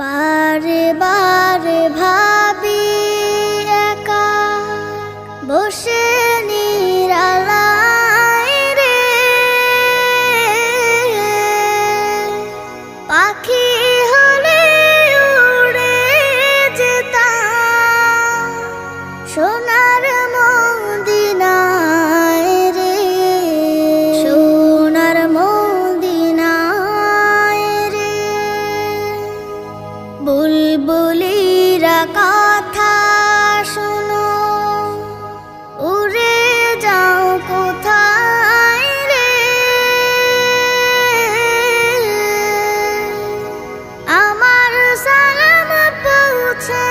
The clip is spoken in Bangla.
বারে বারে ভাবি একা বসে নিরালায় রে, পাখি হলে উড়ে যেতাম সোনার মদিনায় রে, সোনার মদিনায় রে। বুলবুলিরা কথা শোনো, উড়ে যাও কোথায় রে, আমার সালাম পৌঁছে